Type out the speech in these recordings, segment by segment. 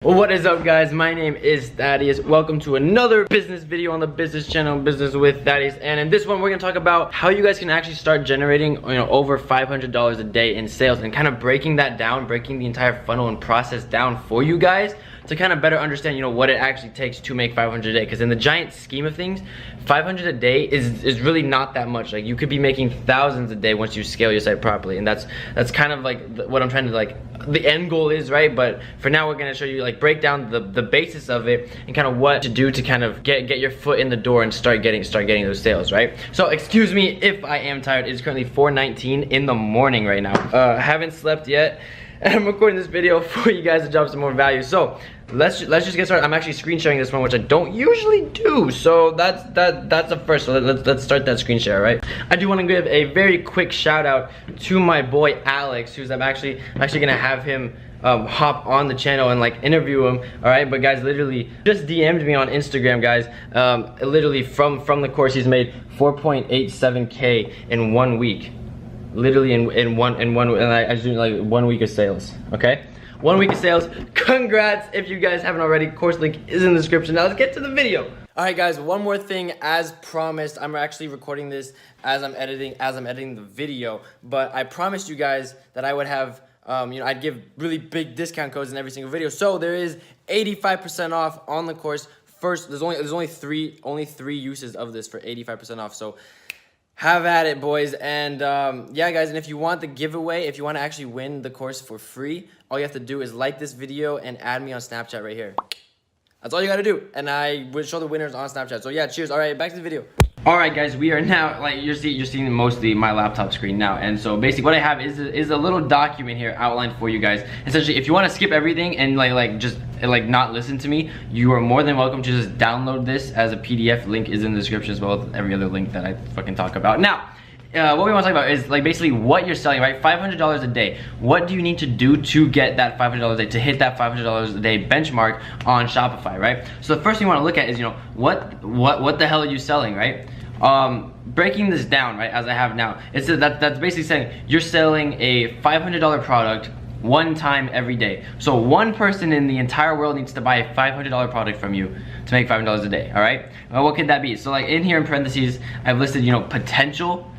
What is up, guys? My name is Thaddeus. Welcome to another business video on the business channel, Business with Thaddeus. And in this one, we're gonna talk about how you guys can actually start generating, over $500 a day in sales, and kind of breaking that down, breaking the entire funnel and process down for you guys to kind of better understand, what it actually takes to make 500 a day. Because in the giant scheme of things, 500 a day is really not that much. Like, you could be making thousands a day once you scale your site properly, and that's kind of like what I'm trying to the end goal is, right? But for now, we're gonna show you break down the basis of it and kind of what to do to kind of get your foot in the door and start getting those sales, right? So excuse me if I am tired. It's currently 4:19 in the morning right now. Haven't slept yet, and I'm recording this video for you guys to drop some more value. So let's just get started. I'm actually screen sharing this one, which I don't usually do, so that's the first. So let's start that screen share, right? I do want to give a very quick shout out to my boy Alex, who's I'm actually gonna have him hop on the channel and interview him. All right, but guys, literally just DM'd me on Instagram, guys. Literally from the course, he's made 4.87K in 1 week. Literally in one, and I just do 1 week of sales. Okay, 1 week of sales. Congrats if you guys haven't already. Course link is in the description. Now let's get to the video. All right, guys, one more thing. As promised, I'm actually recording this as I'm editing the video, but I promised you guys that I would have I'd give really big discount codes in every single video. So there is 85% off on the course. First, there's only three uses of this for 85% off. So have at it, boys. And yeah, guys, and if you want the giveaway, if you want to actually win the course for free, all you have to do is like this video and add me on Snapchat right here. That's all you gotta do, and I will show the winners on Snapchat. So yeah, cheers. All right, back to the video. All right, guys, we are now, you're seeing mostly my laptop screen now, and so basically what I have is a little document here outlined for you guys. Essentially, if you want to skip everything and just not listen to me, you are more than welcome to just download this as a PDF. Link is in the description, as well as every other link that I fucking talk about. Now, what we want to talk about is basically what you're selling, right? $500 a day. What do you need to do to get that $500 a day, to hit that $500 a day benchmark on Shopify, right? So the first thing you want to look at is, what the hell are you selling, right? Breaking this down, right, as I have now, that's basically saying you're selling a $500 product one time every day. So one person in the entire world needs to buy a $500 product from you to make $500 a day, all right? Well, what could that be? So in here in parentheses, I've listed, potential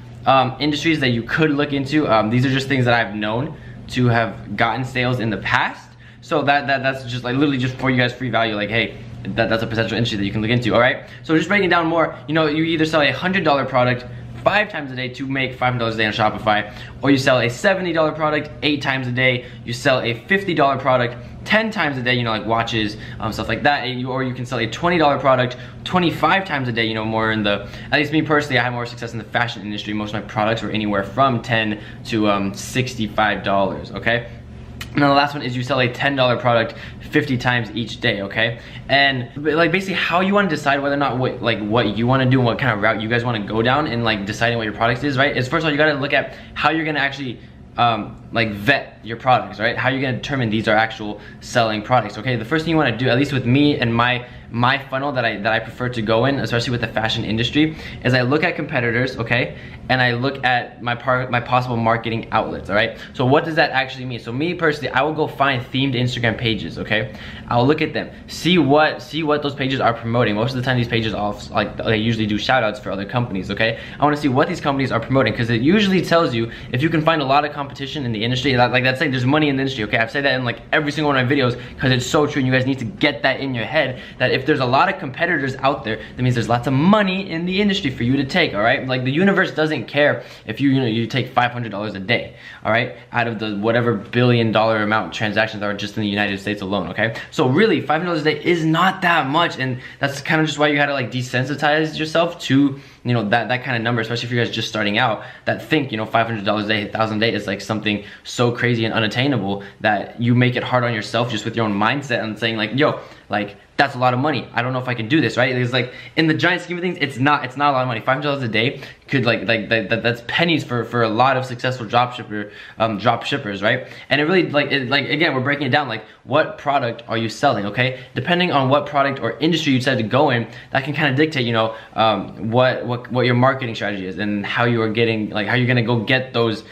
industries that you could look into. These are just things that I've known to have gotten sales in the past. So that's just literally just for you guys free value. Hey, that's a potential industry that you can look into. All right. So just breaking down more, you either sell a $100 product 5 times a day to make $500 a day on Shopify, or you sell a $70 product 8 times a day. You sell a $50 product 10 times a day, like watches, stuff like that. Or you can sell a $20 product 25 times a day, more in the, at least me personally, I have more success in the fashion industry. Most of my products were anywhere from $10 to $65, okay? And then the last one is you sell a $10 product 50 times each day, okay? And basically how you want to decide whether or not what you want to do and what kind of route you guys want to go down in deciding what your product is, right? Is first of all, you got to look at how you're going to actually vet your products, right? How you're going to determine these are actual selling products, okay? The first thing you want to do, at least with me and my funnel that I prefer to go in, especially with the fashion industry, is I look at competitors, okay? And I look at my possible marketing outlets, all right? So what does that actually mean? So me personally, I will go find themed Instagram pages, okay? I'll look at them, see what those pages are promoting. Most of the time these pages they usually do shout outs for other companies, okay? I want to see what these companies are promoting, because it usually tells you if you can find a lot of competition in the industry, that's saying there's money in the industry, okay? I've said that in every single one of my videos because it's so true, and you guys need to get that in your head, that if there's a lot of competitors out there, that means there's lots of money in the industry for you to take, all right? The universe doesn't care if you take $500 a day, all right, out of the whatever billion-dollar amount of transactions are just in the United States alone, okay? So really, $500 a day is not that much, and that's kind of just why you gotta desensitize yourself to that kind of number, especially if you guys just starting out, that think $500 a day, $1,000 a day is something so crazy and unattainable that you make it hard on yourself just with your own mindset and saying yo, that's a lot of money. I don't know if I can do this, right? It's in the giant scheme of things, it's not a lot of money. $500 a day could that's pennies for a lot of successful drop shippers, right? And it really again, we're breaking it down, like what product are you selling, okay? Depending on what product or industry you decide to go in, that can kind of dictate, you know, what your marketing strategy is and how you are getting, like how you're gonna go get those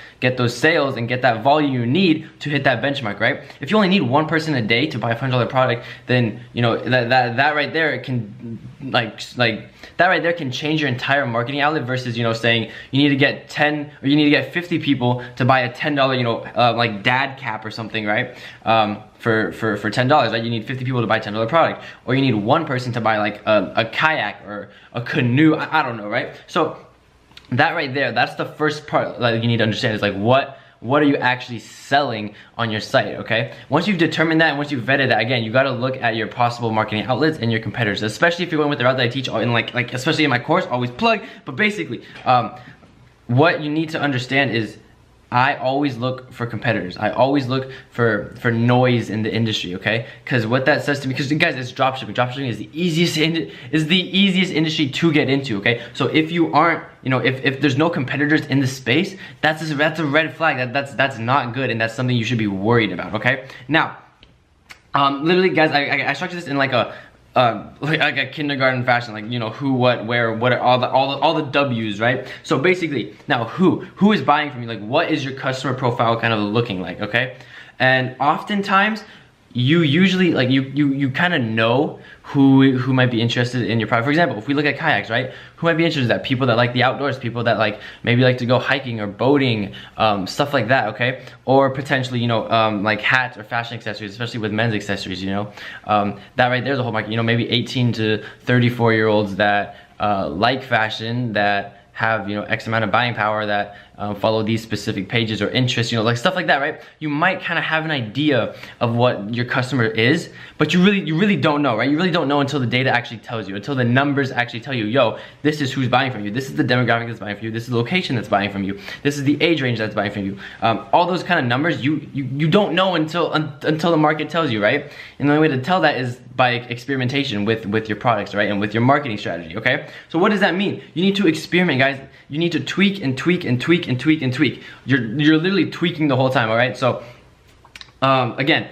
sales and get that volume you need to hit that benchmark, right? If you only need one person a day to buy a $100 product, then you know that right there can that right there can change your entire marketing outlet versus, you know, saying you need to get 10 or you need to get 50 people to buy a $10, you know, like dad cap or something, right? For $10, right? You need 50 people to buy a $10 product, or you need one person to buy like a kayak or a canoe. I don't know, right? So that right there, that's the first part that you need to understand, is like what are you actually selling on your site, okay? Once you've determined that, and once you've vetted that, again, you gotta look at your possible marketing outlets and your competitors, especially if you're going with the route that I teach, and like especially in my course, always plug. But basically, what you need to understand is I always look for competitors. I always look for noise in the industry, okay? Because what that says to me, because guys, it's dropshipping. Dropshipping is the easiest industry to get into, okay? So if you aren't, you know, if there's no competitors in the space, that's a red flag. That's not good, and that's something you should be worried about, okay? Now, literally, guys, I structured this in like a kindergarten fashion, like, you know, who, what, where, what are all the W's, right? So basically, now who is buying from you? Like, what is your customer profile kind of looking like, okay? And oftentimes you usually, like, you kind of know who might be interested in your product. For example, if we look at kayaks, right? Who might be interested in that? People that like the outdoors, people that like maybe like to go hiking or boating, stuff like that, okay? Or potentially, you know, like hats or fashion accessories, especially with men's accessories, you know? That right there's a whole market, you know, maybe 18 to 34-year-olds that like fashion, that have, you know, X amount of buying power, that follow these specific pages or interests, you know, like stuff like that, right? You might kind of have an idea of what your customer is, but you really don't know, right? You really don't know until the data actually tells you, until the numbers actually tell you, yo, this is who's buying from you, this is the demographic that's buying from you, this is the location that's buying from you, this is the age range that's buying from you. All those kind of numbers, you don't know until the market tells you, right? And the only way to tell that is by experimentation with your products, right? And with your marketing strategy, okay? So what does that mean? You need to experiment, guys. You need to tweak and tweak and tweak and tweak and tweak. You're literally tweaking the whole time, all right? So again,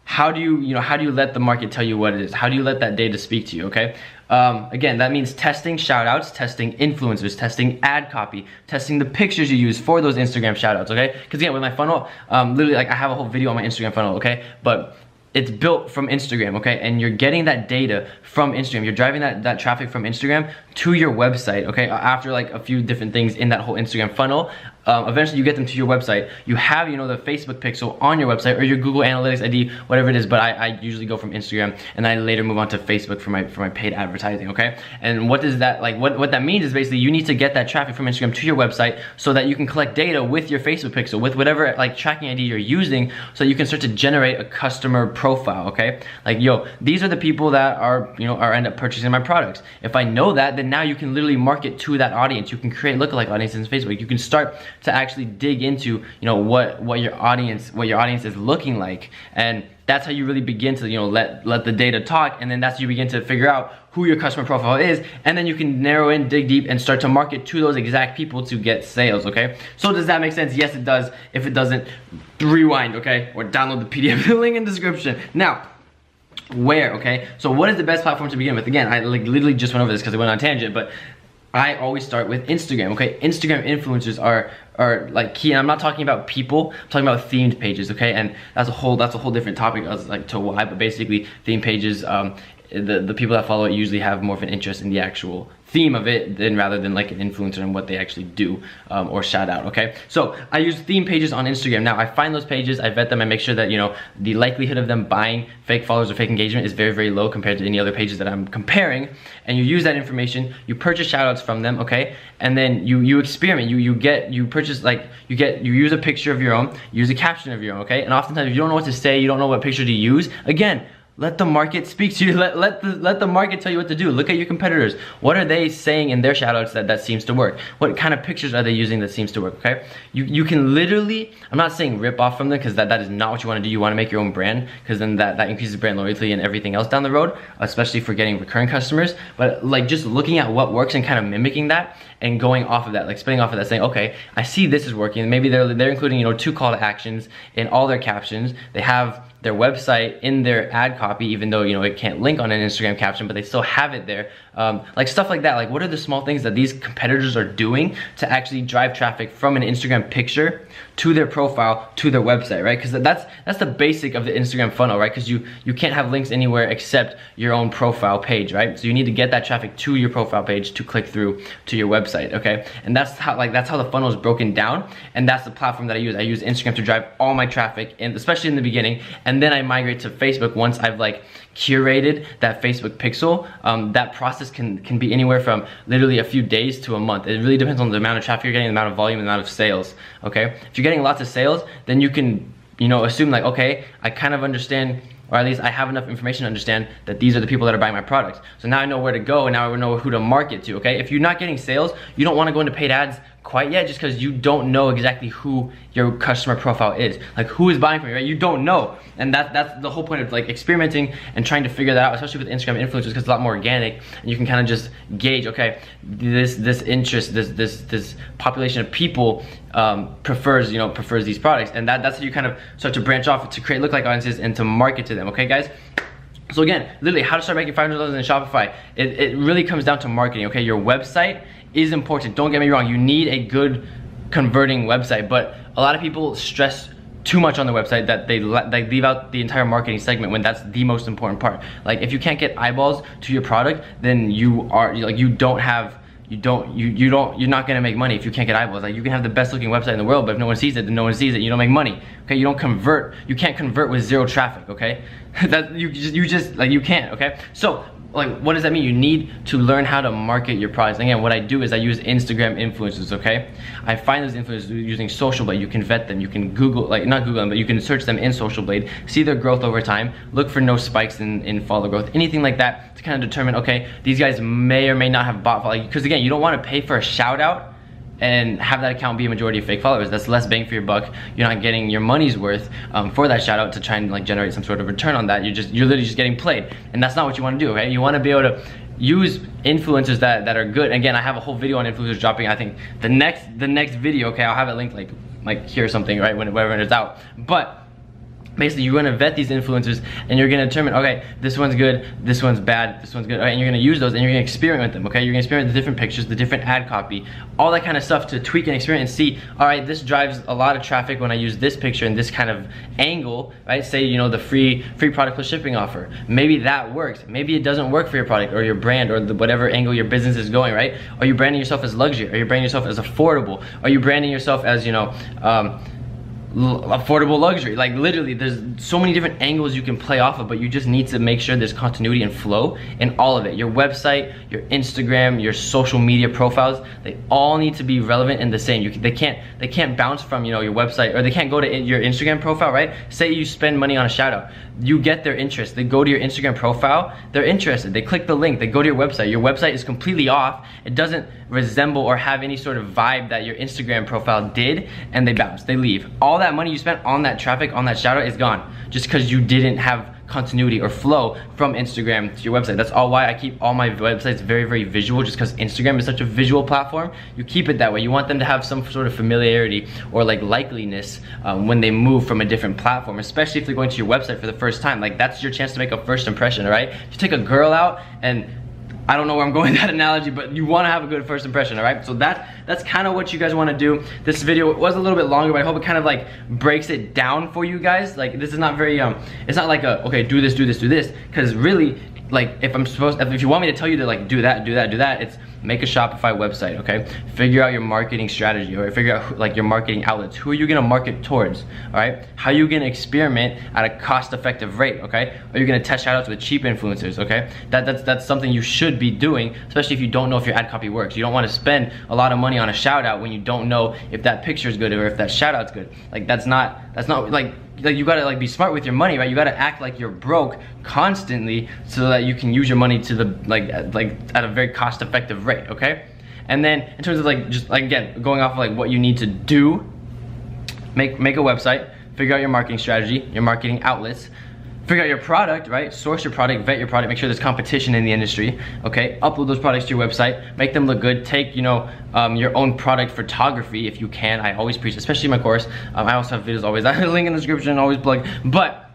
how do you let the market tell you what it is? How do you let that data speak to you, okay? Again, that means testing shoutouts, testing influencers, testing ad copy, testing the pictures you use for those Instagram shoutouts, okay? Because again, with my funnel, literally, like, I have a whole video on my Instagram funnel, okay? But it's built from Instagram, okay? And you're getting that data from Instagram. You're driving that traffic from Instagram to your website, okay? After like a few different things in that whole Instagram funnel, eventually you get them to your website. You have, you know, the Facebook pixel on your website or your Google Analytics ID, whatever it is, but I usually go from Instagram and I later move on to Facebook for my paid advertising, okay? And what does that, like, what that means is basically you need to get that traffic from Instagram to your website so that you can collect data with your Facebook pixel, with whatever like tracking ID you're using, so you can start to generate a customer profile, okay? Like, yo, these are the people that are, you know, end up purchasing my products. If I know that, then now you can literally market to that audience. You can create lookalike audiences in Facebook. You can start to actually dig into, you know, what your audience is looking like, and that's how you really begin to, you know, let the data talk, and then that's how you begin to figure out who your customer profile is, and then you can narrow in, dig deep, and start to market to those exact people to get sales, okay? So does that make sense? Yes, it does. If it doesn't, rewind, okay? Or download the PDF, the link in the description. Now, where, okay? So what is the best platform to begin with? Again, I like literally just went over this because I went on a tangent, but I always start with Instagram, okay? Instagram influencers are like key, and I'm not talking about people, I'm talking about themed pages, okay? And that's a whole different topic as like to why, but basically theme pages, the people that follow it usually have more of an interest in the actual theme of it rather than like an influencer and what they actually do or shout out, okay? So I use theme pages on Instagram. Now I find those pages, I vet them, I make sure that, you know, the likelihood of them buying fake followers or fake engagement is very, very low compared to any other pages that I'm comparing, and you use that information, you purchase shout outs from them, okay? And then you experiment, you use a picture of your own, use a caption of your own, okay? And oftentimes if you don't know what to say, you don't know what picture to use, again, let the market speak to you. Let the market tell you what to do. Look at your competitors. What are they saying in their shoutouts that seems to work? What kind of pictures are they using that seems to work, okay? You can literally, I'm not saying rip off from them, because that is not what you want to do. You want to make your own brand, because then that increases brand loyalty and everything else down the road, especially for getting recurring customers. But like just looking at what works and kind of mimicking that and going off of that, like spinning off of that, saying, okay, I see this is working. Maybe they're including, you know, 2 call to actions in all their captions. They have their website in their ad copy, even though, you know, it can't link on an Instagram caption, but they still have it there. Like stuff like that. Like, what are the small things that these competitors are doing to actually drive traffic from an Instagram picture to their profile to their website, right? Because that's the basic of the Instagram funnel, right? Because you can't have links anywhere except your own profile page, right? So you need to get that traffic to your profile page to click through to your website, okay? And that's how the funnel is broken down, and that's the platform that I use. I use Instagram to drive all my traffic, and especially in the beginning, and then I migrate to Facebook once I've like curated that Facebook pixel. That process can be anywhere from literally a few days to a month. It really depends on the amount of traffic you're getting, the amount of volume, the amount of sales, okay? If you're getting lots of sales, then you can, you know, assume like, okay, I kind of understand, or at least I have enough information to understand that these are the people that are buying my products. So now I know where to go, and now I know who to market to, okay? If you're not getting sales, you don't want to go into paid ads quite yet, just because you don't know exactly who your customer profile is. Like, who is buying from you, right? You don't know. And that's the whole point of like experimenting and trying to figure that out, especially with Instagram influencers, because it's a lot more organic, and you can kind of just gauge, okay, this interest, this population of people prefers these products, and that's how you kind of start to branch off to create lookalike audiences and to market to them, okay, guys? So again, literally, how to start making $500 in Shopify. It really comes down to marketing, okay? Your website is important. Don't get me wrong. You need a good converting website, but a lot of people stress too much on the website that they leave out the entire marketing segment when that's the most important part. Like, if you can't get eyeballs to your product, then you're not gonna make money if you can't get eyeballs. Like, you can have the best looking website in the world, but if no one sees it, then no one sees it. You don't make money. Okay, you can't convert with 0 traffic. Okay, you can't. Okay, so like, what does that mean? You need to learn how to market your products. Again, what I do is I use Instagram influencers, okay? I find those influencers using Social Blade. You can vet them, you can Google, like not Google them, but you can search them in Social Blade, see their growth over time, look for no spikes in follow growth, anything like that, to kind of determine, okay, these guys may or may not have bought, like, because again, you don't want to pay for a shout out and have that account be a majority of fake followers. That's less bang for your buck. You're not getting your money's worth for that shout out to try and like generate some sort of return on that. You're literally just getting played, and that's not what you want to do, okay? You want to be able to use influencers that are good. Again, I have a whole video on influencers dropping, I think the next video, okay? I'll have it linked like here or something, right, whenever it's out. But basically, you're gonna vet these influencers, and you're gonna determine, okay, this one's good, this one's bad, this one's good, okay, and you're gonna use those, and you're gonna experiment with them, okay? You're gonna experiment with the different pictures, the different ad copy, all that kind of stuff to tweak and experiment and see, all right, this drives a lot of traffic when I use this picture and this kind of angle, right? Say, you know, the free product plus shipping offer. Maybe that works. Maybe it doesn't work for your product or your brand or whatever angle your business is going, right? Are you branding yourself as luxury? Are you branding yourself as affordable? Are you branding yourself as, you know, affordable luxury? Like, literally, there's so many different angles you can play off of, but you just need to make sure there's continuity and flow in all of it. Your website, your Instagram, your social media profiles, they all need to be relevant and the same. They can't bounce from, you know, your website, or they can't go to your Instagram profile, right? Say you spend money on a shout out, you get their interest, they go to your Instagram profile, they're interested, they click the link, they go to your website is completely off, it doesn't resemble or have any sort of vibe that your Instagram profile did, and they bounce, they leave. All that money you spent on that traffic, on that shout out, is gone, just because you didn't have continuity or flow from Instagram to your website. That's all why I keep all my websites very, very visual, just because Instagram is such a visual platform. You keep it that way. You want them to have some sort of familiarity or like likeliness when they move from a different platform, especially if they're going to your website for the first time. Like, that's your chance to make a first impression, all right? You take a girl out, and I don't know where I'm going with that analogy, but you want to have a good first impression, all right? So that's kind of what you guys want to do. This video was a little bit longer, but I hope it kind of like breaks it down for you guys. Like, this is not very it's not like a, okay, do this, because really, like, if you want me to tell you to like do that, it's make a Shopify website, okay? Figure out your marketing strategy, or figure out like your marketing outlets. Who are you gonna market towards, all right? How are you gonna experiment at a cost-effective rate, okay? Are you gonna test shoutouts with cheap influencers, okay? That's something you should be doing, especially if you don't know if your ad copy works. You don't wanna spend a lot of money on a shout out when you don't know if that picture is good or if that shout out's good. Like, that's not like you gotta like be smart with your money, right? You gotta act like you're broke constantly so that you can use your money to the like at a very cost-effective rate, okay? And then in terms of like just like again going off of like what you need to do, make a website, figure out your marketing strategy, your marketing outlets, figure out your product, right? Source your product, vet your product, make sure there's competition in the industry, okay? Upload those products to your website, make them look good. Take, you know, your own product photography if you can. I always preach, especially in my course. I also have videos always. I have a link in the description, always plug. But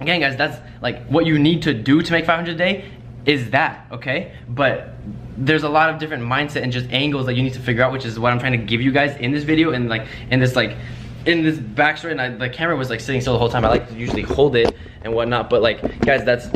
again, guys, that's like what you need to do to make 500 a day is that, okay? But there's a lot of different mindset and just angles that you need to figure out, which is what I'm trying to give you guys in this video and like in this backstory. And the camera was like sitting still the whole time. I like to usually hold it and whatnot, but like, guys, that's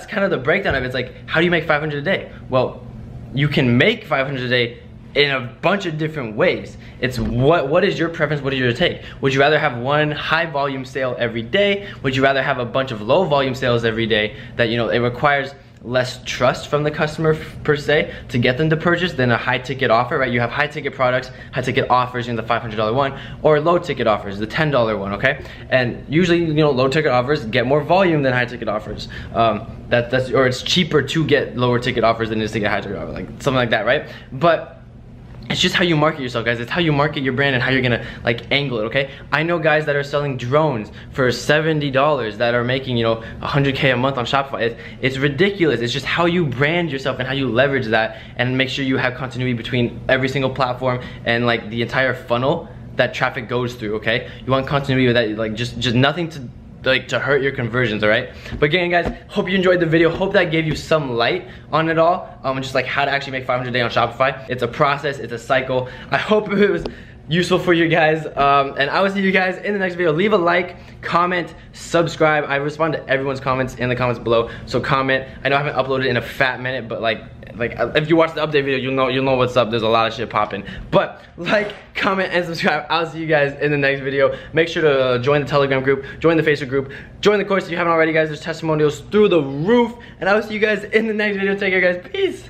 kind of the breakdown of it. It's like, how do you make 500 a day? Well, you can make 500 a day in a bunch of different ways. It's what is your preference, what is your take? Would you rather have one high volume sale every day? Would you rather have a bunch of low volume sales every day that, you know, it requires less trust from the customer per se to get them to purchase than a high ticket offer, right? You have high ticket products, high ticket offers, you know, the $500 one, or low ticket offers, the $10 one, okay? And usually, you know, low ticket offers get more volume than high ticket offers. Or it's cheaper to get lower ticket offers than it is to get high ticket offers, like something like that, right? But it's just how you market yourself, guys. It's how you market your brand and how you're gonna like angle it, okay? I know guys that are selling drones for $70 that are making, you know, 100K a month on Shopify. It's ridiculous. It's just how you brand yourself and how you leverage that and make sure you have continuity between every single platform and like the entire funnel that traffic goes through, okay? You want continuity with that, like just nothing to hurt your conversions, all right? But again, guys, hope you enjoyed the video. Hope that gave you some light on it all, just like how to actually make 500 a day on Shopify. It's a process, it's a cycle. I hope it was useful for you guys, and I will see you guys in the next video. Leave a like, comment, subscribe. I respond to everyone's comments in the comments below, so comment. I know I haven't uploaded in a fat minute, but like if you watch the update video, you'll know what's up. There's a lot of shit popping. But like, comment, and subscribe. I'll see you guys in the next video. Make sure to join the Telegram group, join the Facebook group, join the course if you haven't already, guys. There's testimonials through the roof, and I will see you guys in the next video. Take care, guys. Peace.